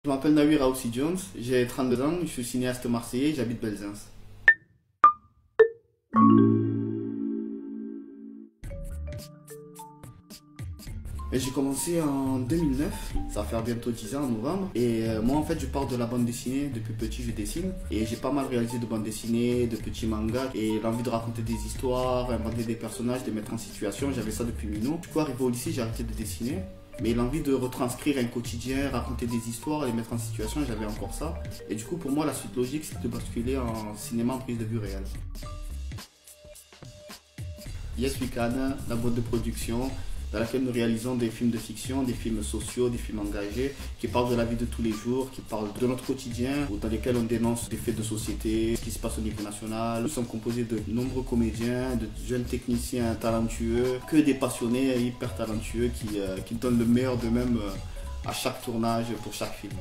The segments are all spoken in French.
Je m'appelle Nawir Aoussi Jones, j'ai 32 ans, je suis cinéaste marseillais, j'habite Belzins. J'ai commencé en 2009, ça va faire bientôt 10 ans en novembre. Et moi en fait je pars de la bande dessinée, depuis petit je dessine. Et j'ai pas mal réalisé de bandes dessinées, de petits mangas. Et l'envie de raconter des histoires, inventer des personnages, de mettre en situation, j'avais ça depuis minot. Du coup arrivé au lycée j'ai arrêté de dessiner. Mais l'envie de retranscrire un quotidien, raconter des histoires, les mettre en situation, j'avais encore ça. Et du coup pour moi la suite logique c'était de basculer en cinéma en prise de vue réelle. Yes We Can, la boîte de production dans laquelle nous réalisons des films de fiction, des films sociaux, des films engagés, qui parlent de la vie de tous les jours, qui parlent de notre quotidien, ou dans lesquels on dénonce des faits de société, ce qui se passe au niveau national. Nous sommes composés de nombreux comédiens, de jeunes techniciens talentueux, que des passionnés hyper talentueux qui donnent le meilleur d'eux-mêmes à chaque tournage, pour chaque film.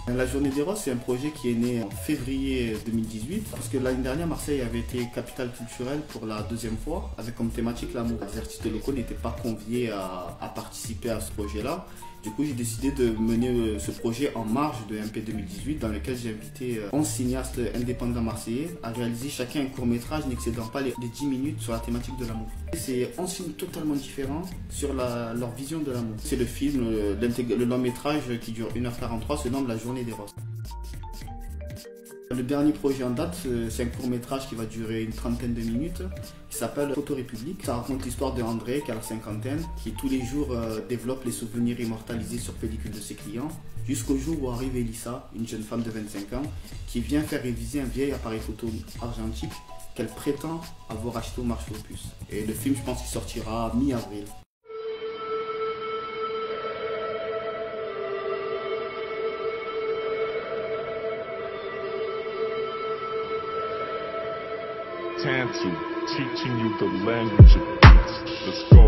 La Journée des Roses, c'est un projet qui est né en février 2018 parce que l'année dernière, Marseille avait été capitale culturelle pour la deuxième fois avec comme thématique l'amour. Les artistes locaux n'étaient pas conviés à participer à ce projet-là. Du coup, j'ai décidé de mener ce projet en marge de MP 2018 dans lequel j'ai invité 11 cinéastes indépendants marseillais à réaliser chacun un court-métrage n'excédant pas les 10 minutes sur la thématique de l'amour. C'est 11 films totalement différents sur leur vision de l'amour. C'est le film, le long-métrage qui dure 1h43 se nomme La Journée des Roses. Le dernier projet en date, c'est un court-métrage qui va durer une trentaine de minutes, qui s'appelle Photo République. Ça raconte l'histoire de André, qui a la cinquantaine, qui tous les jours développe les souvenirs immortalisés sur pellicule de ses clients, jusqu'au jour où arrive Elissa, une jeune femme de 25 ans, qui vient faire réviser un vieil appareil photo argentique qu'elle prétend avoir acheté au marché aux puces. Et le film, je pense qu'il sortira mi-avril. Tantu, teaching you the language of beats. Let's go.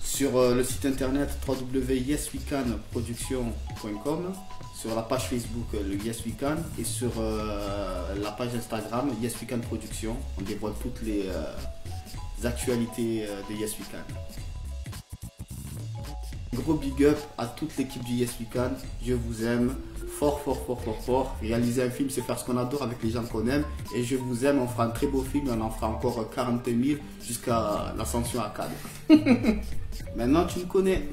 Sur le site internet www.yeswecan.production.com, sur la page Facebook le Yes We Can et sur la page Instagram Yes We Can Production. On dévoile toutes les actualités de Yes We Can. Gros big up à toute l'équipe du Yes We Can. Je vous aime fort, fort, fort, fort, fort. Réaliser un film, c'est faire ce qu'on adore avec les gens qu'on aime. Et je vous aime, on fera un très beau film, on en fera encore 40 000 jusqu'à l'ascension à Cannes. Maintenant, tu me connais.